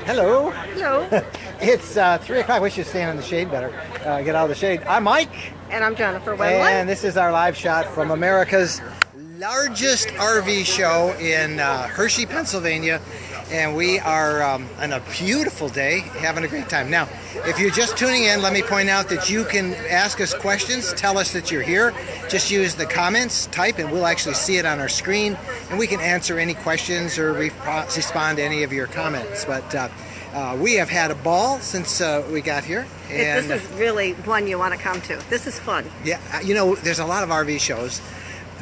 Hello. Hello. It's 3 o'clock. We should stand in the shade better. Get out of the shade. I'm Mike. And I'm Jennifer. And this is our live shot from America's largest RV show in Hershey, Pennsylvania. And we are on a beautiful day, having a great time. Now, if you're just tuning in, let me point out that you can ask us questions, tell us that you're here. Just use the comments, type, and we'll actually see it on our screen, and we can answer any questions or respond to any of your comments. But we have had a ball since we got here. And this is really one you want to come to. This is fun. Yeah, you know, there's a lot of RV shows.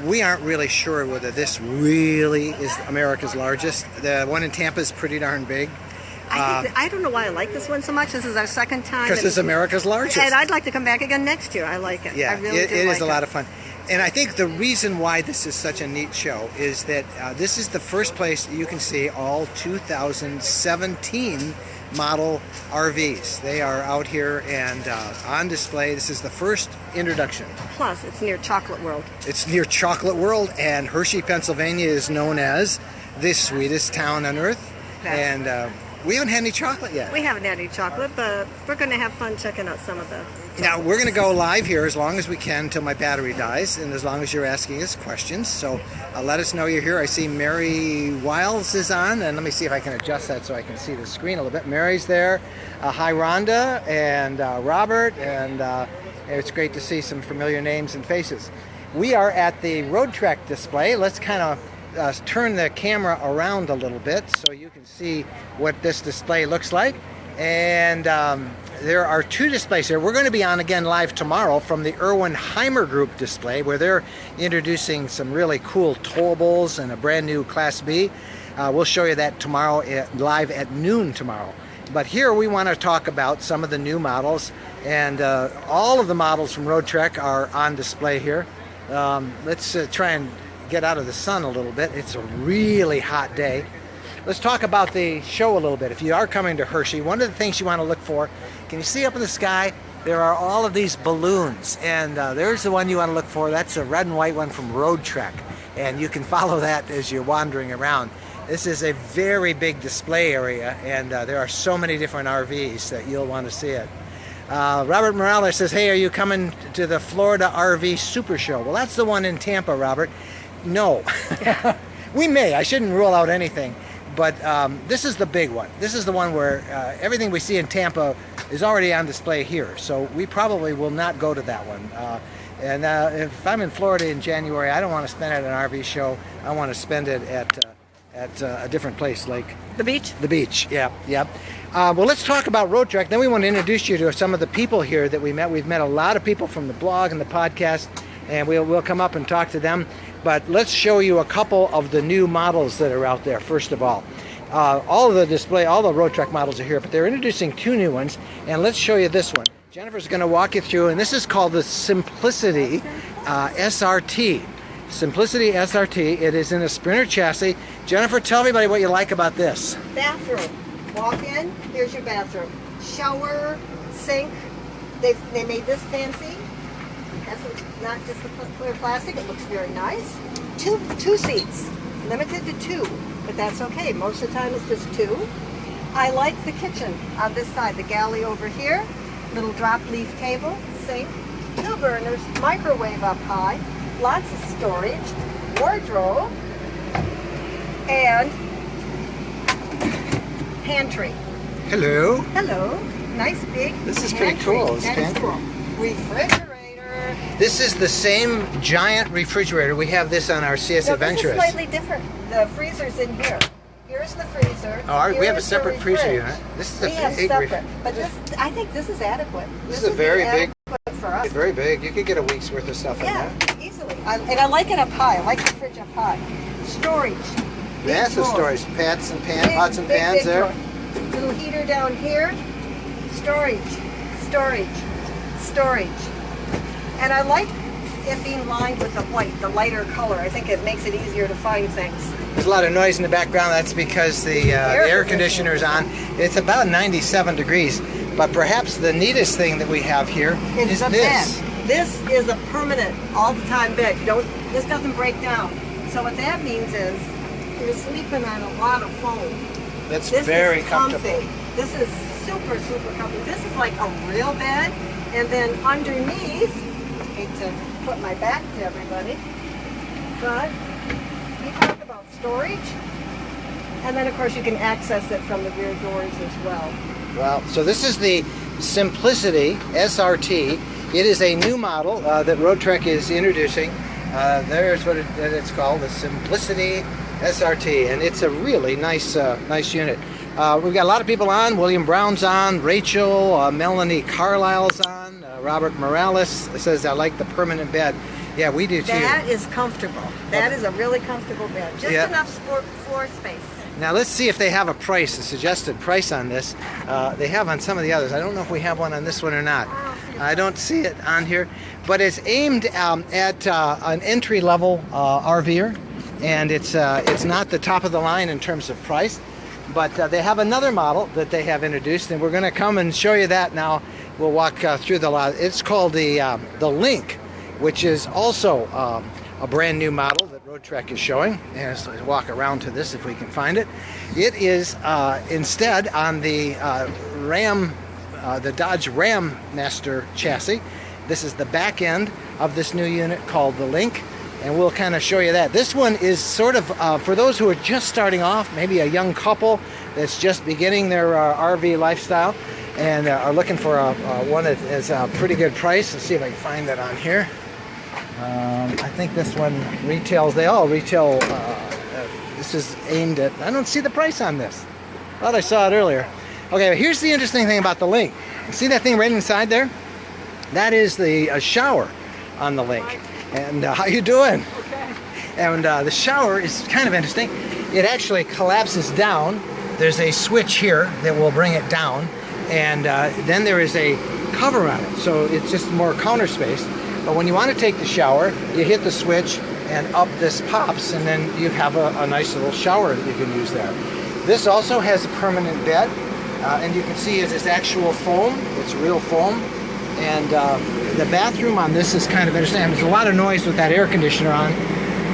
We aren't really sure whether this really is America's largest. The one in Tampa is pretty darn big. I don't know why I like this one so much. This is our second time. Because it's America's largest. And I'd like to come back again next year. I like it. Yeah, I really do it like is a lot of fun. And I think the reason why this is such a neat show is that this is the first place you can see all 2017 model RVs. They are out here and on display. This is the first introduction. Plus, it's near Chocolate World. It's near Chocolate World, and Hershey, Pennsylvania is known as the sweetest town on earth. And we haven't had any chocolate yet. We haven't had any chocolate, but we're going to have fun checking out some of the... Now, we're going to go live here as long as we can until my battery dies, and as long as you're asking us questions. So let us know you're here. I see Mary Wiles is on, and let me see if I can adjust that so I can see the screen a little bit. Mary's there. Hi, Rhonda and Robert, and it's great to see some familiar names and faces. We are at the Roadtrek display. Let's kind of turn the camera around a little bit so you can see what this display looks like. And there are two displays here. We're going to be on again live tomorrow from the Irwin Heimer Group display, where they're introducing some really cool towables and a brand new Class B. We'll show you that tomorrow live at noon tomorrow. But here we want to talk about some of the new models, and all of the models from Roadtrek are on display here. Let's try and get out of the sun a little bit. It's a really hot day. Let's talk about the show a little bit. If you are coming to Hershey, one of the things you want to look for, can you see up in the sky, there are all of these balloons, and there's the one you want to look for. That's a red and white one from Roadtrek, and you can follow that as you're wandering around. This is a very big display area, and there are so many different RVs that you'll want to see it. Robert Morales says, hey, are you coming to the Florida RV Super Show? Well, that's the one in Tampa, Robert. No. We may. I shouldn't rule out anything. But this is the big one. This is the one where everything we see in Tampa is already on display here. So we probably will not go to that one. And if I'm in Florida in January, I don't want to spend it at an RV show. I want to spend it at a different place, like the beach. The beach. Yeah. Yep. Well, let's talk about Roadtrek. Then we want to introduce you to some of the people here that we met. We've met a lot of people from the blog and the podcast, and we'll come up and talk to them. But let's show you a couple of the new models that are out there, first of all. All of the display, all the Roadtrek models are here, but they're introducing two new ones, and let's show you this one. Jennifer's going to walk you through, and this is called the Simplicity SRT. Simplicity SRT. It is in a Sprinter chassis. Jennifer, tell everybody what you like about this. Bathroom. Walk in, here's your bathroom. Shower, sink. They made this fancy. That's not just the clear plastic. It looks very nice. Two seats. Limited to two, but that's okay. Most of the time it's just two. I like the kitchen on this side. The galley over here. Little drop leaf table, sink, two burners, microwave up high, lots of storage, wardrobe, and pantry. Hello. Hello. Nice big This is pantry. pretty cool. That is cool. Refrigerator. This is the same giant refrigerator. We have this on our CS Adventurous. This is slightly different. The freezer's in here. Here's the freezer. Oh, we have a separate freezer unit. This is a big separate. But I think this is adequate. This is a very big. For us. Very big. You could get a week's worth of stuff in there. Yeah, easily. And I like it up high. I like the fridge up high. Storage. Massive storage. Pots and pans big there. Drawer. Little heater down here. Storage. And I like it being lined with the white, the lighter color. I think it makes it easier to find things. There's a lot of noise in the background. That's because the air conditioner is on. It's about 97 degrees. But perhaps the neatest thing that we have here is the this. bed. This is a permanent, all-the-time bed. This doesn't break down. So what that means is you're sleeping on a lot of foam. It's This very is comfortable. comfy. This is super, super comfy. This is like a real bed. And then underneath, I hate to put my back to everybody, but we talk about storage. And then of course you can access it from the rear doors as well. Well, so this is the Simplicity SRT. It is a new model that Roadtrek is introducing. There's what it's called, the Simplicity SRT, and it's a really nice unit. We've got a lot of people on. William Brown's on, Rachel, Melanie Carlisle's on, Robert Morales says, I like the permanent bed. Yeah, we do too. That is comfortable. That is a really comfortable bed. Just Yeah. enough floor space. Now let's see if they have a price, a suggested price on this. They have on some of the others. I don't know if we have one on this one or not. I don't see it on here, but it's aimed at an entry-level RVer, and it's not the top of the line in terms of price, but they have another model that they have introduced, and we're going to come and show you that now. We'll walk through the lot. It's called the Link, which is also a brand new model that Roadtrek is showing. And let's walk around to this if we can find it. It is instead on the the Dodge Ram Master chassis. This is the back end of this new unit called the Link, and we'll kind of show you that. This one is sort of for those who are just starting off, maybe a young couple that's just beginning their RV lifestyle and are looking for one that is a pretty good price. Let's see if I can find that on here. I think this one retails, they all retail, this is aimed at, I don't see the price on this. Thought I saw it earlier. Okay, here's the interesting thing about the Link. See that thing right inside there? That is the shower on the Link. And how you doing? Okay. And the shower is kind of interesting. It actually collapses down. There's a switch here that will bring it down. And then there is a cover on it. So it's just more counter space. But when you want to take the shower, you hit the switch and up this pops, and then you have a nice little shower that you can use there. This also has a permanent bed, and you can see it is actual foam. It's real foam. And the bathroom on this is kind of interesting. There's a lot of noise with that air conditioner on,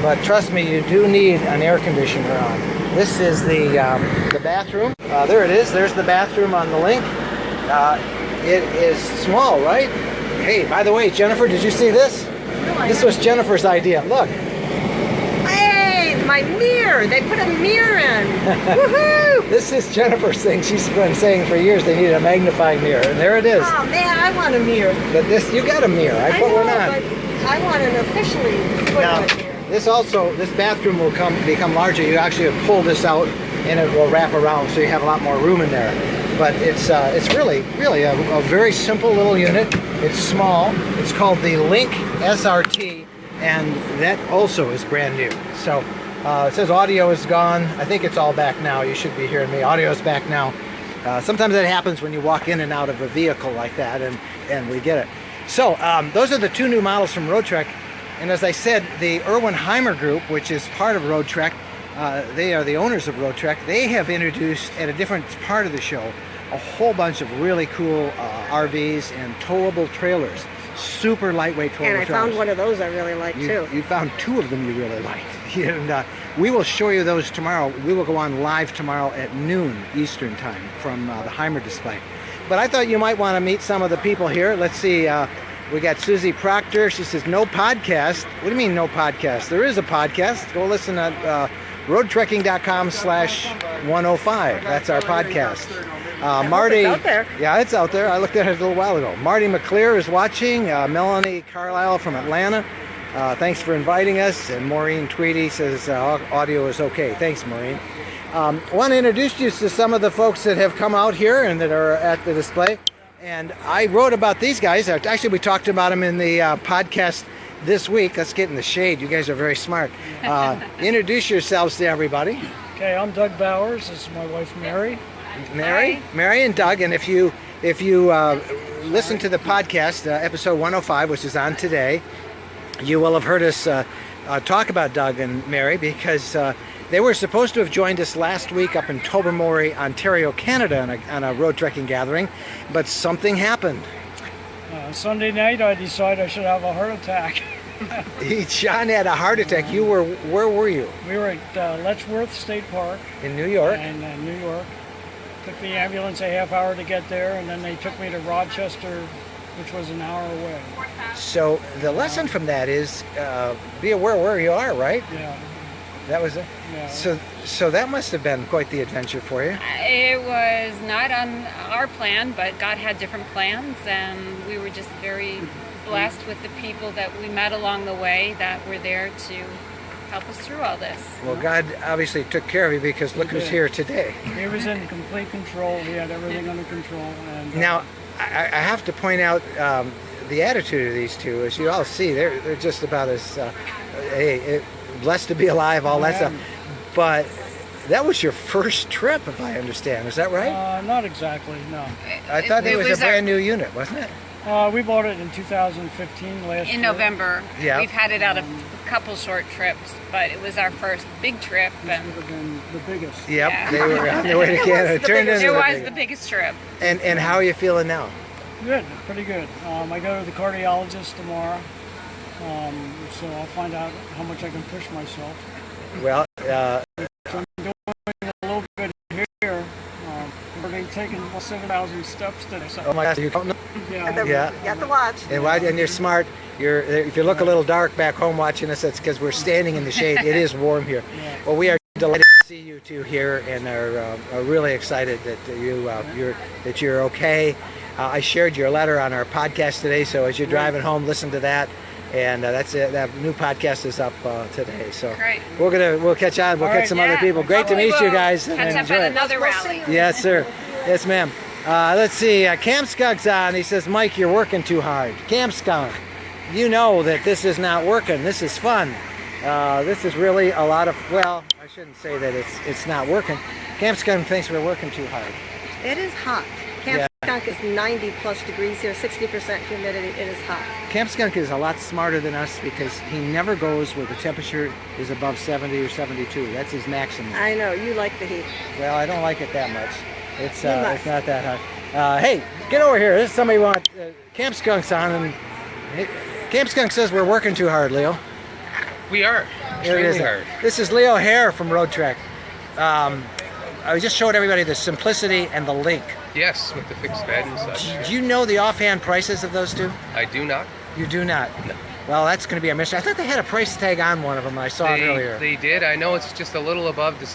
but trust me, you do need an air conditioner on. This is the bathroom. There it is. There's the bathroom on the Link. It is small, right? Hey, by the way, Jennifer, did you see this? No, This was Jennifer's idea. Look. Hey, my mirror. They put a mirror in. Woohoo! This is Jennifer's thing. She's been saying for years they need a magnifying mirror, and there it is. Oh man, I want a mirror. But this, you got a mirror. I put know, one on. but I want an officially put Now, on a mirror. this bathroom will become larger. You actually pull this out, and it will wrap around, so you have a lot more room in there. But it's really a very simple little unit. It's small. It's called the Link SRT, and that also is brand new. So it says audio is gone. I think it's all back now. You should be hearing me. Audio is back now. Sometimes that happens when you walk in and out of a vehicle like that, and we get it. So those are the two new models from Roadtrek. And as I said, the Erwin-Heimer Group, which is part of Roadtrek, they are the owners of Roadtrek. They have introduced at a different part of the show a whole bunch of really cool RVs and towable trailers. Super lightweight towable trailers. And I found one of those I really like too. You found two of them you really liked. And we will show you those tomorrow. We will go on live tomorrow at noon Eastern time from the Heimer display. But I thought you might want to meet some of the people here. Let's see. We got Susie Proctor. She says, no podcast. What do you mean no podcast? There is a podcast. Go listen at roadtrekking.com/105. That's our podcast. Marty, it's out there. Yeah, it's out there. I looked at it a little while ago. Marty McClear is watching. Melanie Carlisle from Atlanta. Thanks for inviting us. And Maureen Tweedy says audio is okay. Thanks, Maureen. I want to introduce you to some of the folks that have come out here and that are at the display. And I wrote about these guys. Actually, we talked about them in the podcast this week. Let's get in the shade. You guys are very smart. Introduce yourselves to everybody. Okay, I'm Doug Bowers. This is my wife, Mary. Mary and Doug. And if you listen to the podcast, episode 105, which is on today, you will have heard us talk about Doug and Mary because they were supposed to have joined us last week up in Tobermory, Ontario, Canada on a road trekking gathering, but something happened. Sunday night, I decided I should have a heart attack. John had a heart attack. Where were you? We were at Letchworth State Park In New York? in New York. Took the ambulance a half hour to get there, and then they took me to Rochester, which was an hour away. So the lesson from that is be aware where you are, right? Yeah. That was it? Yeah. So that must have been quite the adventure for you. It was not on our plan, but God had different plans, and we were just very blessed with the people that we met along the way that were there to help us through all this. Well, God obviously took care of you because look who's here today. He was in complete control. He had everything under control. And Now, I have to point out the attitude of these two. As you all see, they're just about as blessed to be alive, all that stuff. But that was your first trip, if I understand. Is that right? Not exactly, no. I thought it was a brand new unit, wasn't it? We bought it in 2015 last year. In November. Yeah. We've had it out of a couple short trips, but it was our first big trip. This And would have been the biggest. Yep, Yeah. they were on their way to Canada. It turned into it the was biggest. the biggest trip. And how are you feeling now? Good, pretty good. I go to the cardiologist tomorrow, so I'll find out how much I can push myself. Well, So I'm doing a little bit here. I've already taken 7,000 steps today. So, oh my gosh, you don't know? yeah. Yeah. You have to watch. And you're smart. If you look a little dark back home watching us, that's because we're standing in the shade. It is warm here. Yeah. Well, we are delighted to see you two here, and are really excited that you're okay. I shared your letter on our podcast today, so as you're driving home, listen to that. And that's it. That new podcast is up today. So Great. we'll catch on. We'll All catch right. some other Yeah. people. Great to We meet you will guys. Catch and up enjoy at it. another rally. Yes, sir. Yes, ma'am. Let's see. Camp Skunk's on. He says, Mike, you're working too hard. Camp Skunk, you know that this is not working. This is fun. This is really a lot of, well, I shouldn't say that it's not working. Camp Skunk thinks we're working too hard. It is hot. Camp Skunk is 90 plus degrees here, 60% humidity. It is hot. Camp Skunk is a lot smarter than us because he never goes where the temperature is above 70 or 72. That's his maximum. I know, you like the heat. Well, I don't like it that much. It's You must. not that hot. Hey, get over here. This is somebody want Camp Skunk's on, and Camp Skunk says we're working too hard, Leo. We are. Here it is. Extremely hard. This is Leo Hare from Roadtrek. I just showed everybody the Simplicity and the Link. Yes, with the fixed bed and such. Do you know the offhand prices of those two? I do not. You do not? No. Well, that's going to be a mystery. I thought they had a price tag on one of them. I saw it earlier. They did. I know it's just a little above the